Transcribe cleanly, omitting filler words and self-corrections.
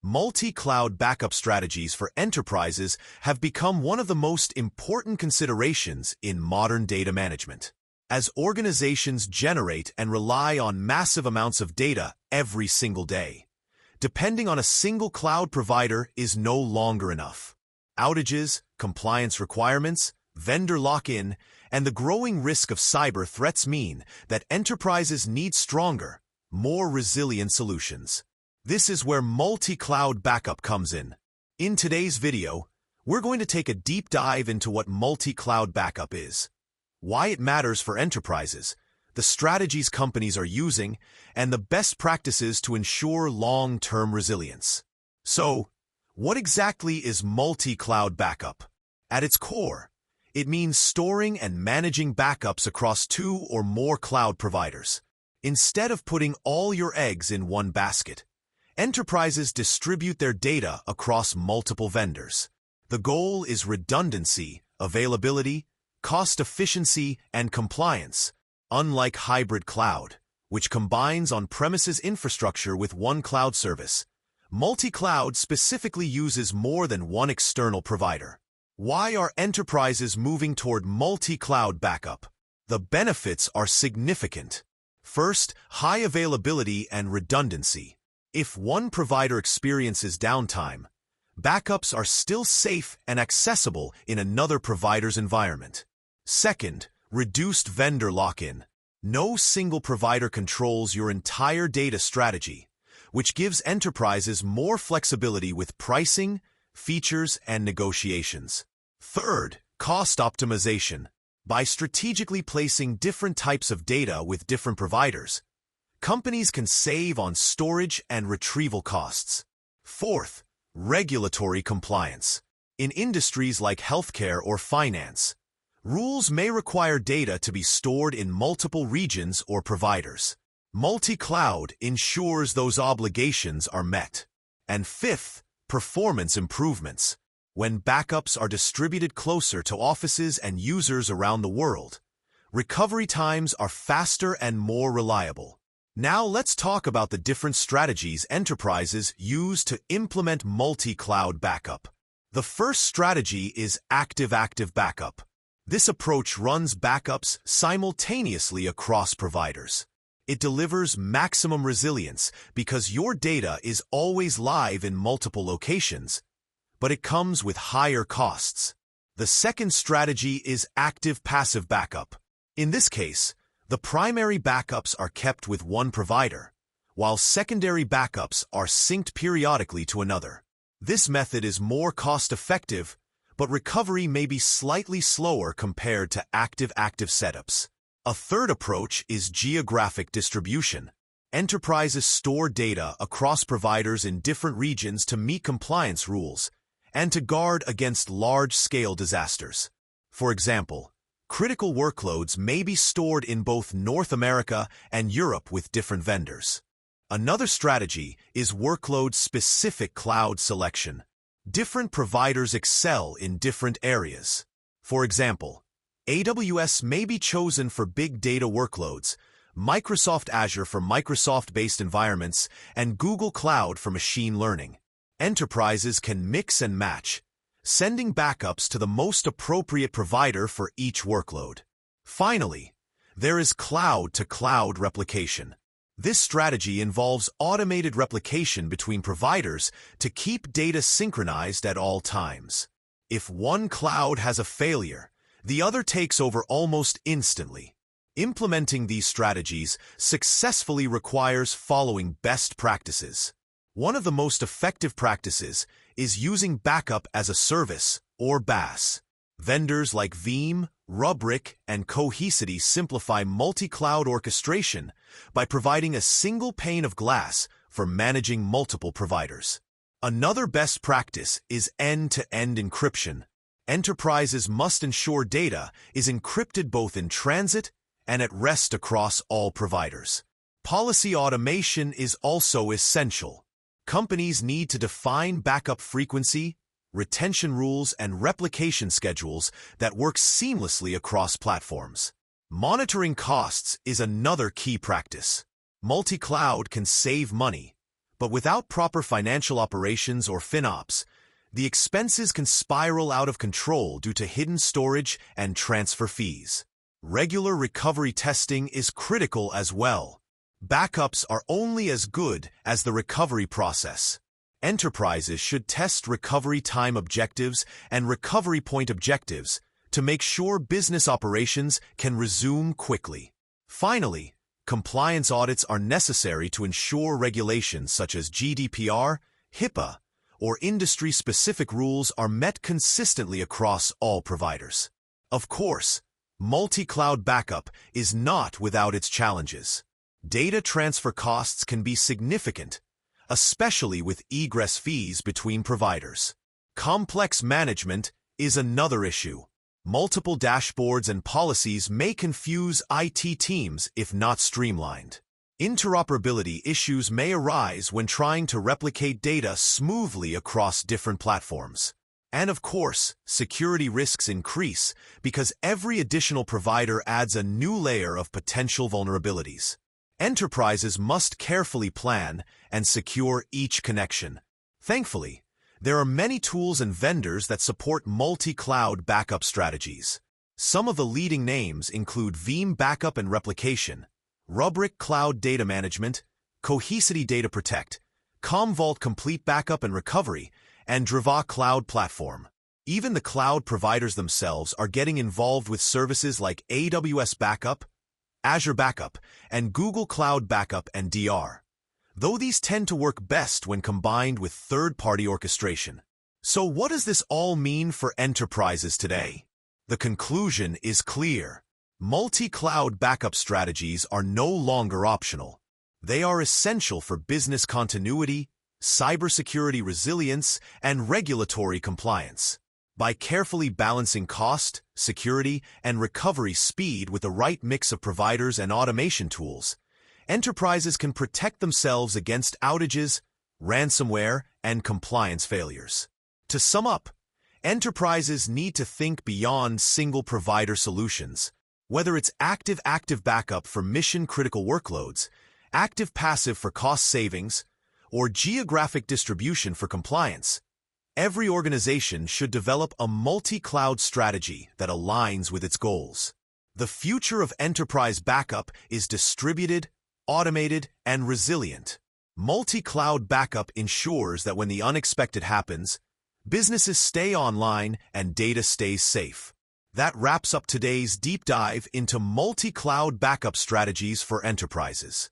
Multi-cloud backup strategies for enterprises have become one of the most important considerations in modern data management. As organizations generate and rely on massive amounts of data every single day, depending on a single cloud provider is no longer enough. Outages, compliance requirements, vendor lock-in, and the growing risk of cyber threats mean that enterprises need stronger, more resilient solutions. This is where multi-cloud backup comes in. In today's video, we're going to take a deep dive into what multi-cloud backup is, why it matters for enterprises, the strategies companies are using, and the best practices to ensure long-term resilience. So, what exactly is multi-cloud backup? At its core, it means storing and managing backups across two or more cloud providers. Instead of putting all your eggs in one basket, enterprises distribute their data across multiple vendors. The goal is redundancy, availability, cost efficiency, and compliance, unlike hybrid cloud, which combines on-premises infrastructure with one cloud service. Multi-cloud specifically uses more than one external provider. Why are enterprises moving toward multi-cloud backup? The benefits are significant. First, high availability and redundancy. If one provider experiences downtime, backups are still safe and accessible in another provider's environment. Second, reduced vendor lock-in. No single provider controls your entire data strategy, which gives enterprises more flexibility with pricing, features, and negotiations. Third, cost optimization. By strategically placing different types of data with different providers, companies can save on storage and retrieval costs. Fourth, regulatory compliance. In industries like healthcare or finance, rules may require data to be stored in multiple regions or providers. Multi-cloud ensures those obligations are met. And fifth, performance improvements. When backups are distributed closer to offices and users around the world, recovery times are faster and more reliable. Now let's talk about the different strategies enterprises use to implement multi-cloud backup. The first strategy is active-active backup. This approach runs backups simultaneously across providers. It delivers maximum resilience because your data is always live in multiple locations, but it comes with higher costs. The second strategy is active-passive backup. In this case, the primary backups are kept with one provider, while secondary backups are synced periodically to another. This method is more cost-effective, but recovery may be slightly slower compared to active-active setups. A third approach is geographic distribution. Enterprises store data across providers in different regions to meet compliance rules and to guard against large-scale disasters. For example, critical workloads may be stored in both North America and Europe with different vendors. Another strategy is workload-specific cloud selection. Different providers excel in different areas. For example, AWS may be chosen for big data workloads, Microsoft Azure for Microsoft-based environments, and Google Cloud for machine learning. Enterprises can mix and match, sending backups to the most appropriate provider for each workload. Finally, there is cloud-to-cloud replication. This strategy involves automated replication between providers to keep data synchronized at all times. If one cloud has a failure, the other takes over almost instantly. Implementing these strategies successfully requires following best practices. One of the most effective practices is using backup as a service, or BaaS. Vendors like Veeam, Rubrik, and Cohesity simplify multi-cloud orchestration by providing a single pane of glass for managing multiple providers. Another best practice is end-to-end encryption. Enterprises must ensure data is encrypted both in transit and at rest across all providers. Policy automation is also essential. Companies need to define backup frequency, retention rules, and replication schedules that work seamlessly across platforms. Monitoring costs is another key practice. Multi-cloud can save money, But without proper financial operations or FinOps, the expenses can spiral out of control due to hidden storage and transfer fees. Regular recovery testing is critical as well. Backups are only as good as the recovery process. Enterprises should test recovery time objectives and recovery point objectives to make sure business operations can resume quickly. Finally, compliance audits are necessary to ensure regulations such as GDPR, HIPAA, or industry-specific rules are met consistently across all providers. Of course, multi-cloud backup is not without its challenges. Data transfer costs can be significant, especially with egress fees between providers. Complex management is another issue. Multiple dashboards and policies may confuse IT teams if not streamlined. Interoperability issues may arise when trying to replicate data smoothly across different platforms. And of course, security risks increase because every additional provider adds a new layer of potential vulnerabilities. Enterprises must carefully plan and secure each connection. Thankfully, there are many tools and vendors that support multi-cloud backup strategies. Some of the leading names include Veeam Backup and Replication, Rubrik Cloud Data Management, Cohesity Data Protect, Commvault Complete Backup and Recovery, and Druva Cloud Platform. Even the cloud providers themselves are getting involved with services like AWS Backup, Azure Backup, and Google Cloud Backup and DR, though these tend to work best when combined with third-party orchestration. So what does this all mean for enterprises today? The conclusion is clear. Multi-cloud backup strategies are no longer optional. They are essential for business continuity, cybersecurity resilience, and regulatory compliance. By carefully balancing cost, security, and recovery speed with the right mix of providers and automation tools, enterprises can protect themselves against outages, ransomware, and compliance failures. To sum up, enterprises need to think beyond single-provider solutions. Whether it's active-active backup for mission-critical workloads, active-passive for cost savings, or geographic distribution for compliance, every organization should develop a multi-cloud strategy that aligns with its goals. The future of enterprise backup is distributed, automated, and resilient. Multi-cloud backup ensures that when the unexpected happens, businesses stay online and data stays safe. That wraps up today's deep dive into multi-cloud backup strategies for enterprises.